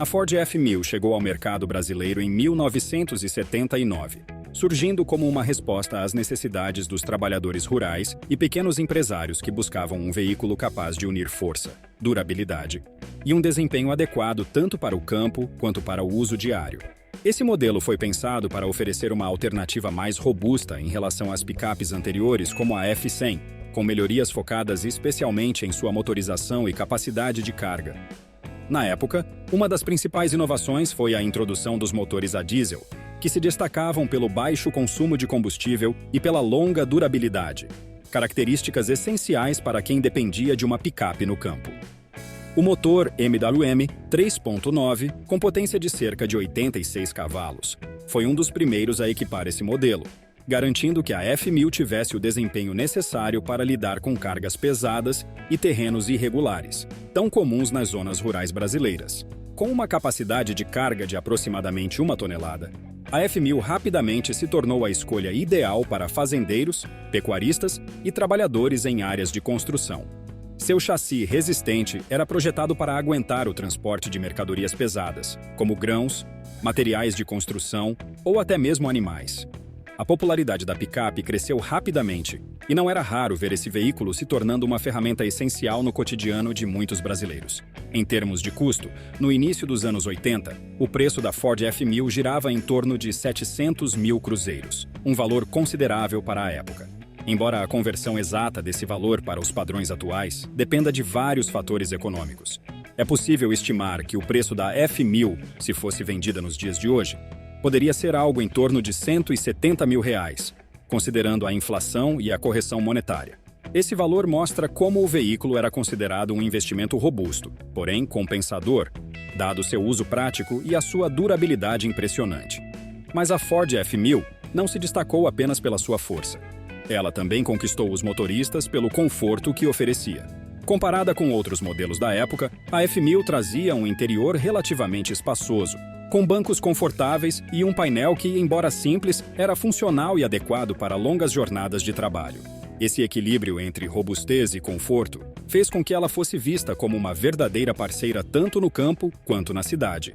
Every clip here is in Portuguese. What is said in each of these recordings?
A Ford F1000 chegou ao mercado brasileiro em 1979, surgindo como uma resposta às necessidades dos trabalhadores rurais e pequenos empresários que buscavam um veículo capaz de unir força, durabilidade e um desempenho adequado tanto para o campo quanto para o uso diário. Esse modelo foi pensado para oferecer uma alternativa mais robusta em relação às picapes anteriores como a F100, com melhorias focadas especialmente em sua motorização e capacidade de carga. Na época, uma das principais inovações foi a introdução dos motores a diesel, que se destacavam pelo baixo consumo de combustível e pela longa durabilidade, características essenciais para quem dependia de uma picape no campo. O motor MWM 3.9, com potência de cerca de 86 cavalos, foi um dos primeiros a equipar esse modelo, garantindo que a F1000 tivesse o desempenho necessário para lidar com cargas pesadas e terrenos irregulares, tão comuns nas zonas rurais brasileiras. Com uma capacidade de carga de aproximadamente 1 tonelada, a F1000 rapidamente se tornou a escolha ideal para fazendeiros, pecuaristas e trabalhadores em áreas de construção. Seu chassi resistente era projetado para aguentar o transporte de mercadorias pesadas, como grãos, materiais de construção ou até mesmo animais. A popularidade da picape cresceu rapidamente e não era raro ver esse veículo se tornando uma ferramenta essencial no cotidiano de muitos brasileiros. Em termos de custo, no início dos anos 80, o preço da Ford F1000 girava em torno de 700 mil cruzeiros, um valor considerável para a época. Embora a conversão exata desse valor para os padrões atuais dependa de vários fatores econômicos, é possível estimar que o preço da F1000, se fosse vendida nos dias de hoje, poderia ser algo em torno de 170 mil reais, considerando a inflação e a correção monetária. Esse valor mostra como o veículo era considerado um investimento robusto, porém compensador, dado seu uso prático e a sua durabilidade impressionante. Mas a Ford F1000 não se destacou apenas pela sua força. Ela também conquistou os motoristas pelo conforto que oferecia. Comparada com outros modelos da época, a F1000 trazia um interior relativamente espaçoso, com bancos confortáveis e um painel que, embora simples, era funcional e adequado para longas jornadas de trabalho. Esse equilíbrio entre robustez e conforto fez com que ela fosse vista como uma verdadeira parceira tanto no campo quanto na cidade.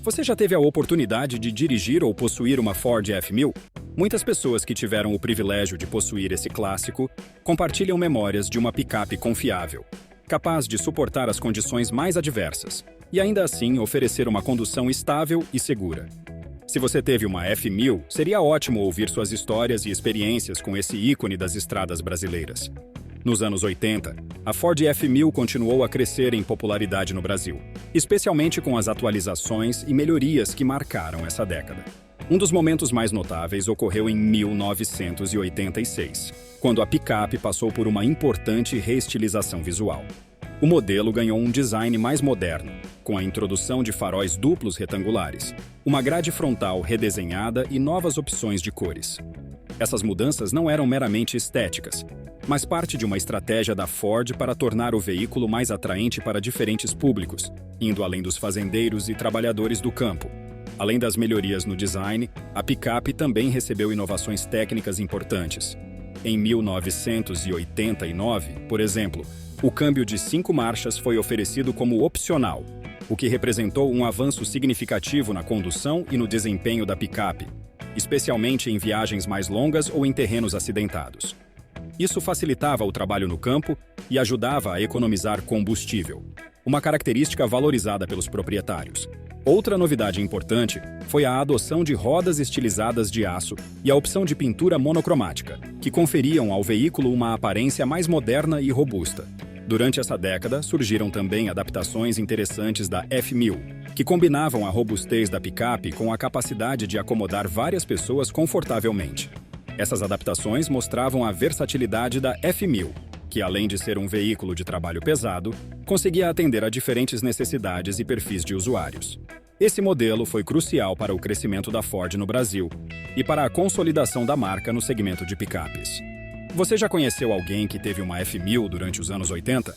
Você já teve a oportunidade de dirigir ou possuir uma Ford F1000? Muitas pessoas que tiveram o privilégio de possuir esse clássico compartilham memórias de uma picape confiável, capaz de suportar as condições mais adversas e ainda assim oferecer uma condução estável e segura. Se você teve uma F1000, seria ótimo ouvir suas histórias e experiências com esse ícone das estradas brasileiras. Nos anos 80, a Ford F1000 continuou a crescer em popularidade no Brasil, especialmente com as atualizações e melhorias que marcaram essa década. Um dos momentos mais notáveis ocorreu em 1986, quando a picape passou por uma importante reestilização visual. O modelo ganhou um design mais moderno, com a introdução de faróis duplos retangulares, uma grade frontal redesenhada e novas opções de cores. Essas mudanças não eram meramente estéticas, mas parte de uma estratégia da Ford para tornar o veículo mais atraente para diferentes públicos, indo além dos fazendeiros e trabalhadores do campo. Além das melhorias no design, a picape também recebeu inovações técnicas importantes. Em 1989, por exemplo, o câmbio de 5 marchas foi oferecido como opcional, o que representou um avanço significativo na condução e no desempenho da picape, especialmente em viagens mais longas ou em terrenos acidentados. Isso facilitava o trabalho no campo e ajudava a economizar combustível, uma característica valorizada pelos proprietários. Outra novidade importante foi a adoção de rodas estilizadas de aço e a opção de pintura monocromática, que conferiam ao veículo uma aparência mais moderna e robusta. Durante essa década, surgiram também adaptações interessantes da F1000, que combinavam a robustez da picape com a capacidade de acomodar várias pessoas confortavelmente. Essas adaptações mostravam a versatilidade da F1000, que, além de ser um veículo de trabalho pesado, conseguia atender a diferentes necessidades e perfis de usuários. Esse modelo foi crucial para o crescimento da Ford no Brasil e para a consolidação da marca no segmento de picapes. Você já conheceu alguém que teve uma F1000 durante os anos 80?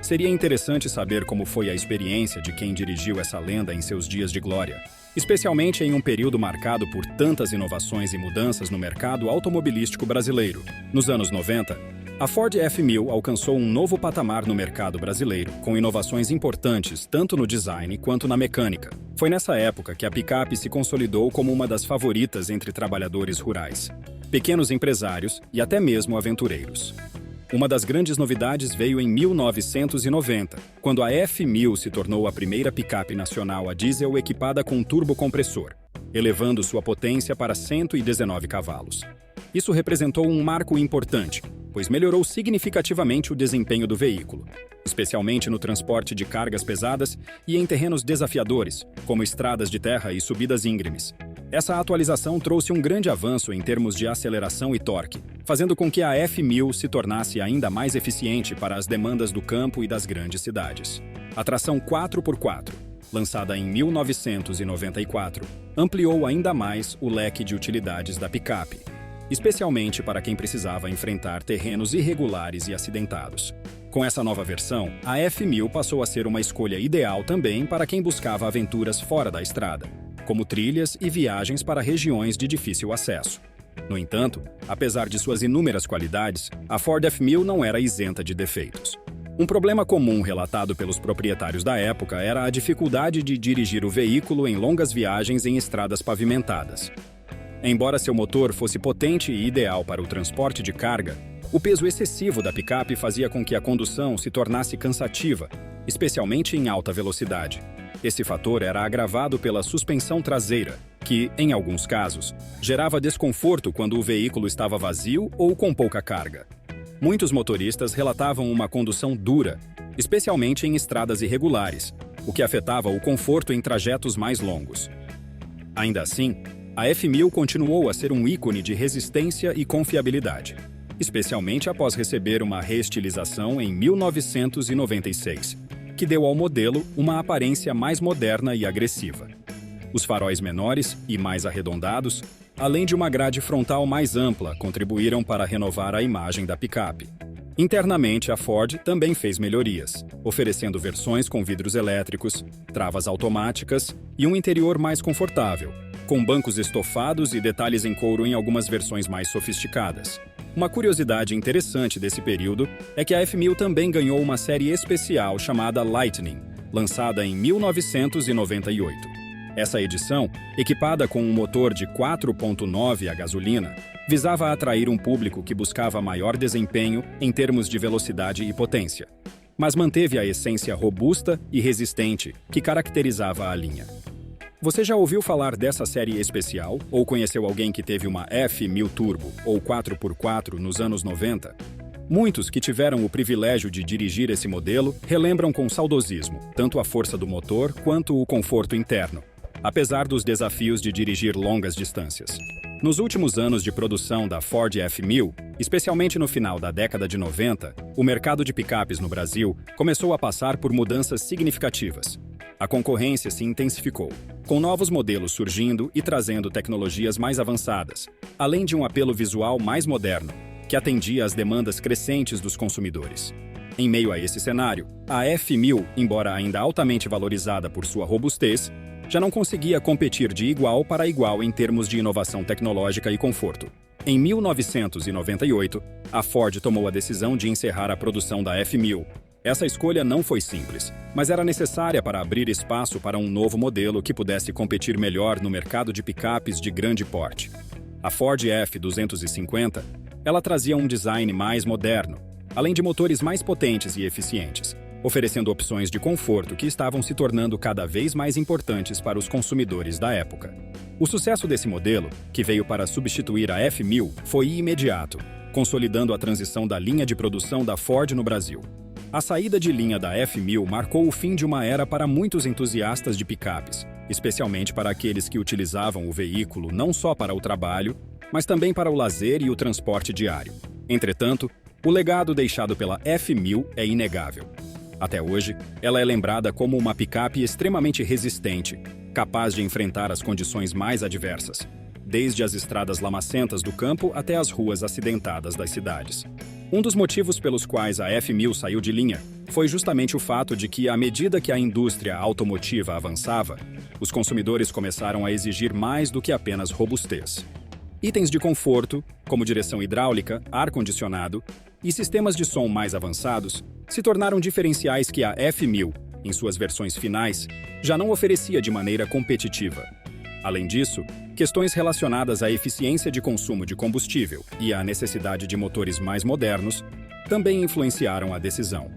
Seria interessante saber como foi a experiência de quem dirigiu essa lenda em seus dias de glória, especialmente em um período marcado por tantas inovações e mudanças no mercado automobilístico brasileiro. Nos anos 90, A Ford F1000 alcançou um novo patamar no mercado brasileiro, com inovações importantes tanto no design quanto na mecânica. Foi nessa época que a picape se consolidou como uma das favoritas entre trabalhadores rurais, pequenos empresários e até mesmo aventureiros. Uma das grandes novidades veio em 1990, quando a F1000 se tornou a primeira picape nacional a diesel equipada com turbocompressor, elevando sua potência para 119 cavalos. Isso representou um marco importante, pois melhorou significativamente o desempenho do veículo, especialmente no transporte de cargas pesadas e em terrenos desafiadores, como estradas de terra e subidas íngremes. Essa atualização trouxe um grande avanço em termos de aceleração e torque, fazendo com que a F1000 se tornasse ainda mais eficiente para as demandas do campo e das grandes cidades. A tração 4x4, lançada em 1994, ampliou ainda mais o leque de utilidades da picape, especialmente para quem precisava enfrentar terrenos irregulares e acidentados. Com essa nova versão, a F1000 passou a ser uma escolha ideal também para quem buscava aventuras fora da estrada, como trilhas e viagens para regiões de difícil acesso. No entanto, apesar de suas inúmeras qualidades, a Ford F1000 não era isenta de defeitos. Um problema comum relatado pelos proprietários da época era a dificuldade de dirigir o veículo em longas viagens em estradas pavimentadas. Embora seu motor fosse potente e ideal para o transporte de carga, o peso excessivo da picape fazia com que a condução se tornasse cansativa, especialmente em alta velocidade. Esse fator era agravado pela suspensão traseira, que, em alguns casos, gerava desconforto quando o veículo estava vazio ou com pouca carga. Muitos motoristas relatavam uma condução dura, especialmente em estradas irregulares, o que afetava o conforto em trajetos mais longos. Ainda assim, a F1000 continuou a ser um ícone de resistência e confiabilidade, especialmente após receber uma reestilização em 1996, que deu ao modelo uma aparência mais moderna e agressiva. Os faróis menores e mais arredondados, além de uma grade frontal mais ampla, contribuíram para renovar a imagem da picape. Internamente, a Ford também fez melhorias, oferecendo versões com vidros elétricos, travas automáticas e um interior mais confortável, com bancos estofados e detalhes em couro em algumas versões mais sofisticadas. Uma curiosidade interessante desse período é que a F1000 também ganhou uma série especial chamada Lightning, lançada em 1998. Essa edição, equipada com um motor de 4.9 a gasolina, visava atrair um público que buscava maior desempenho em termos de velocidade e potência, mas manteve a essência robusta e resistente que caracterizava a linha. Você já ouviu falar dessa série especial ou conheceu alguém que teve uma F1000 Turbo ou 4x4 nos anos 90? Muitos que tiveram o privilégio de dirigir esse modelo relembram com saudosismo tanto a força do motor quanto o conforto interno, apesar dos desafios de dirigir longas distâncias. Nos últimos anos de produção da Ford F1000, especialmente no final da década de 90, o mercado de picapes no Brasil começou a passar por mudanças significativas. A concorrência se intensificou, com novos modelos surgindo e trazendo tecnologias mais avançadas, além de um apelo visual mais moderno, que atendia às demandas crescentes dos consumidores. Em meio a esse cenário, a F1000, embora ainda altamente valorizada por sua robustez, já não conseguia competir de igual para igual em termos de inovação tecnológica e conforto. Em 1998, a Ford tomou a decisão de encerrar a produção da F1000. Essa escolha não foi simples, mas era necessária para abrir espaço para um novo modelo que pudesse competir melhor no mercado de picapes de grande porte. A Ford F250, ela trazia um design mais moderno, além de motores mais potentes e eficientes, oferecendo opções de conforto que estavam se tornando cada vez mais importantes para os consumidores da época. O sucesso desse modelo, que veio para substituir a F1000, foi imediato, consolidando a transição da linha de produção da Ford no Brasil. A saída de linha da F1000 marcou o fim de uma era para muitos entusiastas de picapes, especialmente para aqueles que utilizavam o veículo não só para o trabalho, mas também para o lazer e o transporte diário. Entretanto, o legado deixado pela F1000 é inegável. Até hoje, ela é lembrada como uma picape extremamente resistente, capaz de enfrentar as condições mais adversas, desde as estradas lamacentas do campo até as ruas acidentadas das cidades. Um dos motivos pelos quais a F1000 saiu de linha foi justamente o fato de que, à medida que a indústria automotiva avançava, os consumidores começaram a exigir mais do que apenas robustez. Itens de conforto, como direção hidráulica, ar-condicionado e sistemas de som mais avançados se tornaram diferenciais que a F1000, em suas versões finais, já não oferecia de maneira competitiva. Além disso, questões relacionadas à eficiência de consumo de combustível e à necessidade de motores mais modernos também influenciaram a decisão.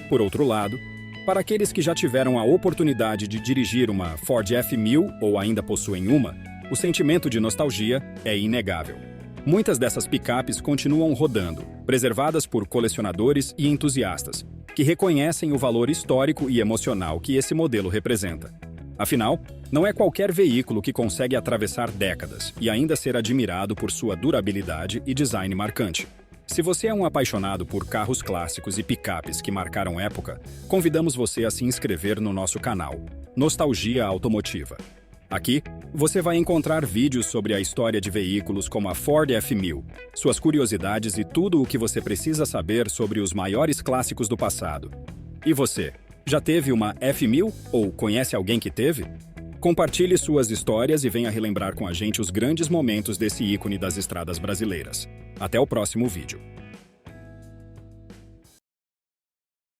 Por outro lado, para aqueles que já tiveram a oportunidade de dirigir uma Ford F1000 ou ainda possuem uma, o sentimento de nostalgia é inegável. Muitas dessas picapes continuam rodando, preservadas por colecionadores e entusiastas, que reconhecem o valor histórico e emocional que esse modelo representa. Afinal, não é qualquer veículo que consegue atravessar décadas e ainda ser admirado por sua durabilidade e design marcante. Se você é um apaixonado por carros clássicos e picapes que marcaram época, convidamos você a se inscrever no nosso canal, Nostalgia Automotiva. Aqui, você vai encontrar vídeos sobre a história de veículos como a Ford F1000, suas curiosidades e tudo o que você precisa saber sobre os maiores clássicos do passado. E você, já teve uma F1000 ou conhece alguém que teve? Compartilhe suas histórias e venha relembrar com a gente os grandes momentos desse ícone das estradas brasileiras. Até o próximo vídeo.